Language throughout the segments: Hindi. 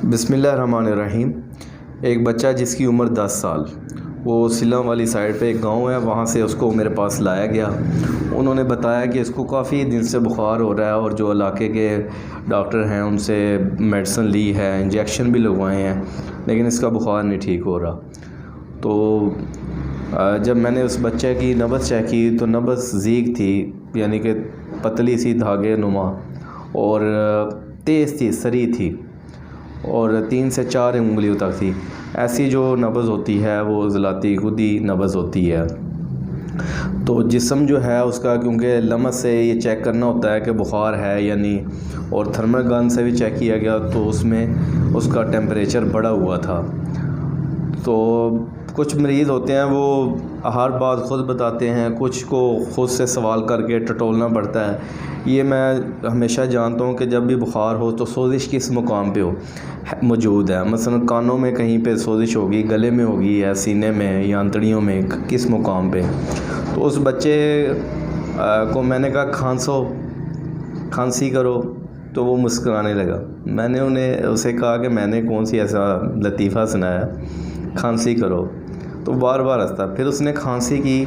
बिस्मिल्लाहिर्रहमानिर्रहीम। एक बच्चा जिसकी उम्र 10 साल, वो सिलम वाली साइड पे एक गांव है, वहाँ से उसको मेरे पास लाया गया। उन्होंने बताया कि इसको काफ़ी दिन से बुखार हो रहा है और जो इलाके के डॉक्टर हैं उनसे मेडिसिन ली है, इंजेक्शन भी लगवाए हैं, लेकिन इसका बुखार नहीं ठीक हो रहा। तो जब मैंने उस बच्चे की नब्ज़ चेक की तो नब्ज़ ज़ीक थी, यानी कि पतली सी धागे नुमा, और तेज़ थी, सरी थी, और 3 से 4 उंगलियों तक थी। ऐसी जो नब्ज़ होती है वो ज़लाती खुदी नब्ज़ होती है। तो जिस्म जो है उसका, क्योंकि लम्स से ये चेक करना होता है कि बुखार है या नहीं, और थर्मल गन से भी चेक किया गया तो उसमें उसका टेम्परेचर बढ़ा हुआ था। तो कुछ मरीज़ होते हैं वो हर बात ख़ुद बताते हैं, कुछ को ख़ुद से सवाल करके टटोलना पड़ता है। ये मैं हमेशा जानता हूँ कि जब भी बुखार हो तो सोजिश किस मुकाम पे हो मौजूद है। मसलन कानों में कहीं पे सोजिश होगी, गले में होगी, या सीने में या अंतड़ियों में, किस मुकाम पे। तो उस बच्चे को मैंने कहा खांसी करो, तो वो मुस्कुराने लगा। मैंने उसे कहा कि मैंने कौन सी ऐसा लतीफ़ा सुनाया, खांसी करो, तो बार बार हंसता। फिर उसने खांसी की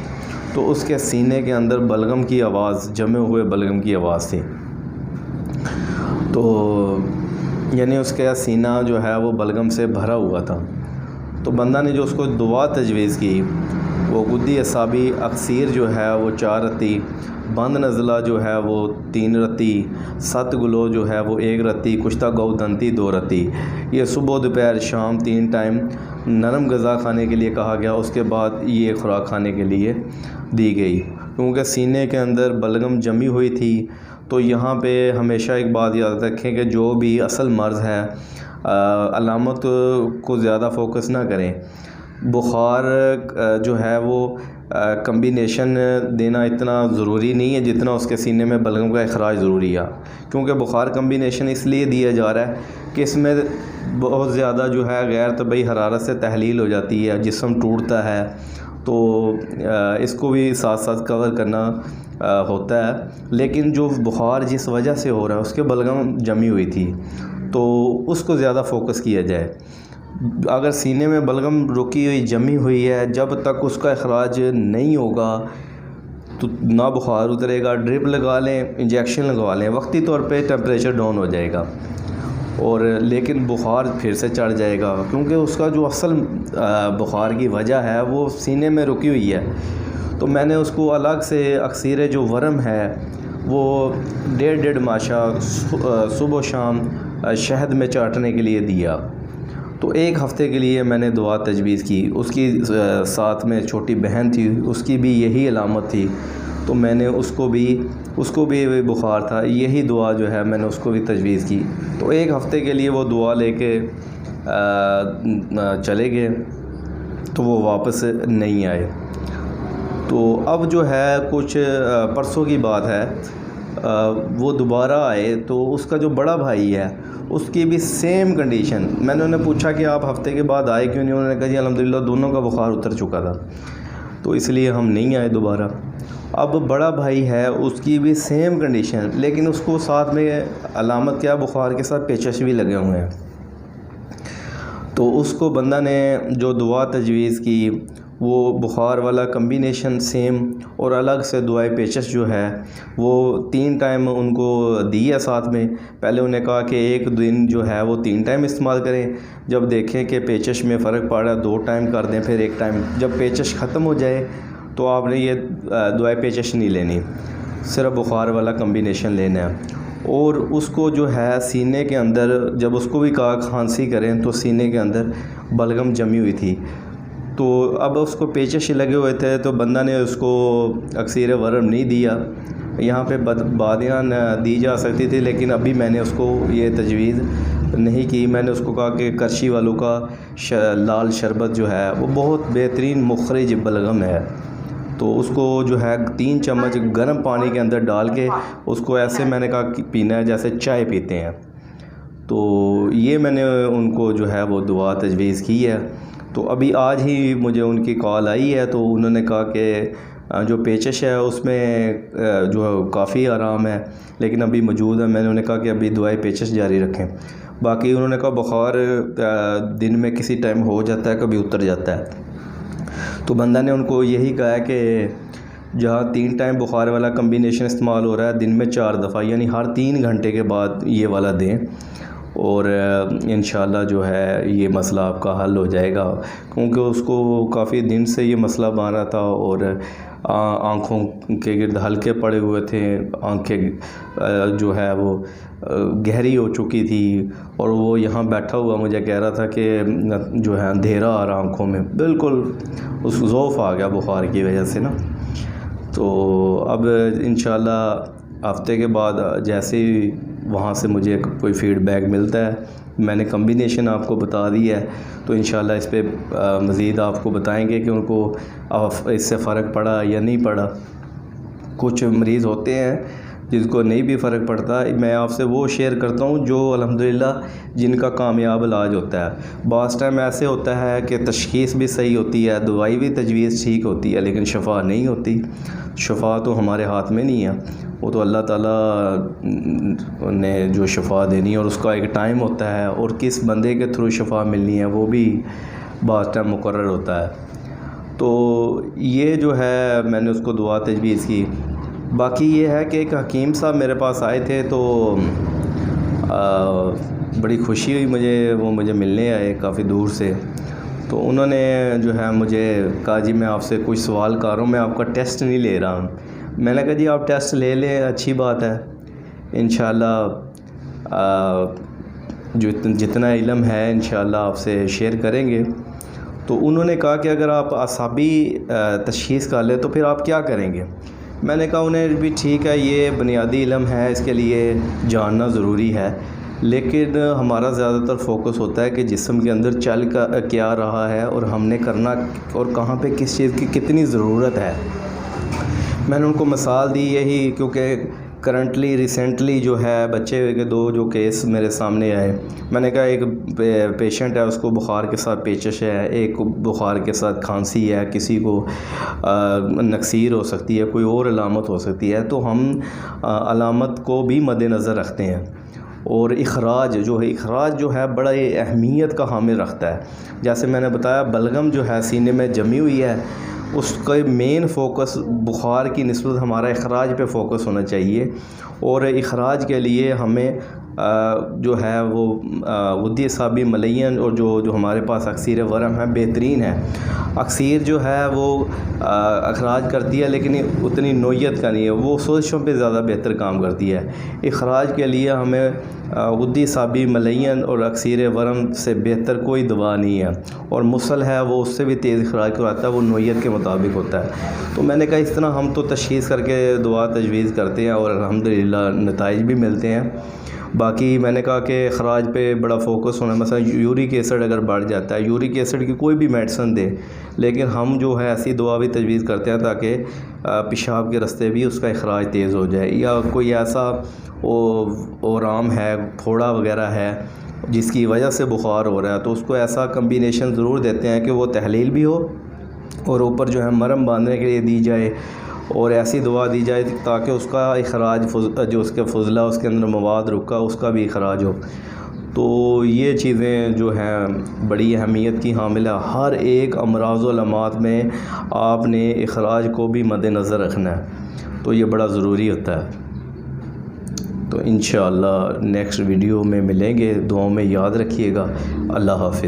तो उसके सीने के अंदर बलगम की आवाज़, जमे हुए बलगम की आवाज़ थी। तो यानी उसका सीना जो है वो बलगम से भरा हुआ था। तो बंदा ने जो उसको दुआ तजवीज़ की, वो गुद्दी असाबी अक्सीर जो है वो 4 रत्ती, बंद नज़ला जो है वो 3 रत्ती, 7 गुलो जो है वो 1 रत्ती, कुश्ता गौदंती 2 रत्ती। ये सुबह दोपहर शाम 3 टाइम नरम गज़ा खाने के लिए कहा गया। उसके बाद ये खुराक खाने के लिए दी गई, क्योंकि सीने के अंदर बलगम जमी हुई थी। तो यहाँ पे हमेशा एक बात याद रखें कि जो भी असल मर्ज़ है, अलामत को ज़्यादा फोकस ना करें। बुखार जो है वो कम्बिनेशन देना इतना ज़रूरी नहीं है जितना उसके सीने में बलगम का इखराज ज़रूरी है। क्योंकि बुखार कम्बिनेशन इसलिए दिया जा रहा है कि इसमें बहुत ज़्यादा जो है गैर तबई हरारत से तहलील हो जाती है, जिस्म टूटता है, तो इसको भी साथ साथ कवर करना होता है। लेकिन जो बुखार जिस वजह से हो रहा है उसके बलगम जमी हुई थी, तो उसको ज़्यादा फोकस किया जाए। अगर सीने में बलगम रुकी हुई जमी हुई है, जब तक उसका इखराज नहीं होगा तो ना बुखार उतरेगा। ड्रिप लगा लें, इंजेक्शन लगवा लें, वक्ती तौर पे टेम्परेचर डाउन हो जाएगा, और लेकिन बुखार फिर से चढ़ जाएगा, क्योंकि उसका जो असल बुखार की वजह है वो सीने में रुकी हुई है। तो मैंने उसको अलग से अक्सीर जो वरम है वो 1.5 माशा सुबह शाम शहद में चाटने के लिए दिया। तो 1 हफ़्ते के लिए मैंने दुआ तजवीज़ की। उसकी साथ में छोटी बहन थी, उसकी भी यही अलामत थी, तो मैंने उसको भी बुखार था, यही दुआ जो है मैंने उसको भी तजवीज़ की। तो 1 हफ़्ते के लिए वो दुआ लेके चले गए, तो वो वापस नहीं आए। तो अब जो है कुछ परसों की बात है, वो दोबारा आए, तो उसका जो बड़ा भाई है उसकी भी सेम कंडीशन। मैंने उन्हें पूछा कि आप हफ़्ते के बाद आए क्यों नहीं। उन्होंने कहा जी अल्हम्दुलिल्लाह दोनों का बुखार उतर चुका था, तो इसलिए हम नहीं आए दोबारा। अब बड़ा भाई है, उसकी भी सेम कंडीशन, लेकिन उसको साथ में अलामत क्या, बुखार के साथ पेचश भी लगे हुए हैं। तो उसको बंदा ने जो दुआ तजवीज़ की वो बुखार वाला कम्बिनेशन सेम, और अलग से दुआए पेचश जो है वो 3 टाइम उनको दी है साथ में। पहले उन्हें कहा कि एक दिन जो है वो 3 टाइम इस्तेमाल करें, जब देखें कि पेचश में फ़र्क पड़ रहा है 2 टाइम कर दें, फिर 1 टाइम। जब पेचश ख़त्म हो जाए तो आपने ये दुआए पेचश नहीं लेनी, सिर्फ बुखार वाला कम्बिनेशन लेना है। और उसको जो है सीने के अंदर, जब उसको भी कहा खांसी करें, तो सीने के अंदर बलगम जमी हुई थी। तो अब उसको पेचश लगे हुए थे, तो बंदा ने उसको अक्सीर वरम नहीं दिया। यहाँ पे बादियान दी जा सकती थी, लेकिन अभी मैंने उसको ये तजवीज़ नहीं की। मैंने उसको कहा कि करशी वालों का लाल शरबत जो है वो बहुत बेहतरीन मुखरिज बलगम है, तो उसको जो है 3 चम्मच गर्म पानी के अंदर डाल के उसको ऐसे मैंने कहा कि पीना है जैसे चाय पीते हैं। तो ये मैंने उनको जो है वो दुआ तजवीज़ की है। तो अभी आज ही मुझे उनकी कॉल आई है, तो उन्होंने कहा कि जो पेचश है उसमें जो काफ़ी आराम है, लेकिन अभी मौजूद है। मैंने उन्हें कहा कि अभी दुआएं पेचश जारी रखें। बाकी उन्होंने कहा बुखार दिन में किसी टाइम हो जाता है, कभी उतर जाता है। तो बंदा ने उनको यही कहा है कि जहाँ 3 टाइम बुखार वाला कम्बिनेशन इस्तेमाल हो रहा है दिन में 4 दफ़ा, यानी हर 3 घंटे के बाद ये वाला दें, और इंशाल्लाह जो है ये मसला आपका हल हो जाएगा। क्योंकि उसको काफ़ी दिन से ये मसला बन रहा था और आँखों के गिर्द हल्के पड़े हुए थे, आँखें जो है वो गहरी हो चुकी थी, और वो यहाँ बैठा हुआ मुझे कह रहा था कि जो है अंधेरा आ रहा आँखों में, बिल्कुल उस ज़ौफ़ आ गया बुखार की वजह से ना। तो अब इंशाल्लाह हफ्ते के बाद जैसे ही वहाँ से मुझे कोई फ़ीडबैक मिलता है, मैंने कम्बिनेशन आपको बता दिया है, तो इंशाल्लाह इस पे मज़ीद आपको बताएंगे कि उनको इससे फ़र्क पड़ा या नहीं पड़ा। कुछ मरीज़ होते हैं जिसको नहीं भी फ़र्क पड़ता, मैं आपसे वो शेयर करता हूँ जो अल्हम्दुलिल्लाह जिनका कामयाब इलाज होता है। बाज़ टाइम ऐसे होता है कि तशख़ीस भी सही होती है, दवाई भी तजवीज़ ठीक होती है, लेकिन शफ़ा नहीं होती। शफ़ा तो हमारे हाथ में नहीं है, वो तो अल्लाह ताला ने जो शफ़ा देनी है और उसका एक टाइम होता है, और किस बंदे के थ्रू शफ़ा मिलनी है वो भी बाज़ टाइम मुकर्रर होता है। तो ये जो है मैंने उसको दुआ तजवीज़ की। बाकी ये है कि एक हकीम साहब मेरे पास आए थे, तो बड़ी खुशी हुई मुझे मिलने आए काफ़ी दूर से। तो उन्होंने जो है मुझे कहा जी मैं आपसे कुछ सवाल कर रहा हूँ, मैं आपका टेस्ट नहीं ले रहा हूँ। मैंने कहा जी आप टेस्ट ले लें, अच्छी बात है, इंशाल्लाह जो जितना इल्म है इंशाल्लाह आपसे शेयर करेंगे। तो उन्होंने कहा कि अगर आप असाबी तशख़ीस कर लें तो फिर आप क्या करेंगे। मैंने कहा उन्हें भी ठीक है, ये बुनियादी इल्म है, इसके लिए जानना ज़रूरी है, लेकिन हमारा ज़्यादातर फोकस होता है कि जिस्म के अंदर चल क्या रहा है और हमने करना और कहाँ पे किस चीज़ की कितनी ज़रूरत है। मैंने उनको मिसाल दी यही, क्योंकि करंटली रिसेंटली जो है बच्चे के 2 जो केस मेरे सामने आए। मैंने कहा एक पेशेंट है, उसको बुखार के साथ पेचिश है, एक बुखार के साथ खांसी है, किसी को नक्सीर हो सकती है, कोई और अलामत हो सकती है। तो हम अलामत को भी मद्देनज़र रखते हैं, और इखराज जो है बड़ा अहमियत का हामिल रखता है। जैसे मैंने बताया बलगम जो है सीने में जमी हुई है, उसका मेन फोकस बुखार की निस्बत हमारा इखराज पे फोकस होना चाहिए, और इखराज के लिए हमें जो है वो गुद्दी असाबी मलयन और जो हमारे पास अक्सीर वरम है बेहतरीन है। अक्सीर जो है वो अखराज करती है, लेकिन उतनी नोयत का नहीं है, वो सोचों पे ज़्यादा बेहतर काम करती है। इखराज के लिए हमें गुद्दी असाबी मलयन और अक्सीर वरम से बेहतर कोई दवा नहीं है, और मुसल है वो उससे भी तेज़ इखराज करवाता है, वो नोयत के मुताबिक होता है। तो मैंने कहा इस तरह हम तो तशख़ीस करके दुआ तजवीज़ करते हैं और अल्हम्दुलिल्लाह नताइज भी मिलते हैं। बाकी मैंने कहा कि ख़राज पे बड़ा फोकस होना, मसला यूरिक एसिड अगर बढ़ जाता है, यूरिक एसिड की कोई भी मेडिसिन दे, लेकिन हम जो है ऐसी दवा भी तजवीज़ करते हैं ताकि पेशाब के रास्ते भी उसका इखराज तेज़ हो जाए, या कोई ऐसा ओराम है, फोड़ा वगैरह है जिसकी वजह से बुखार हो रहा है, तो उसको ऐसा कम्बिनेशन ज़रूर देते हैं कि वो तहलील भी हो और ऊपर जो है मरहम बांधने के लिए दी जाए, और ऐसी दवा दी जाए ताकि उसका इखराज जो उसके फुजला उसके अंदर मवाद रुका उसका भी इखराज हो। तो ये चीज़ें जो हैं बड़ी अहमियत की हामिल है। हर एक अमराज़ व अलामात में आपने इखराज को भी मद्देनज़र रखना है, तो ये बड़ा ज़रूरी होता है। तो इंशाअल्लाह नेक्स्ट वीडियो में मिलेंगे, दुआओं में याद रखिएगा। अल्लाह हाफ़िज़।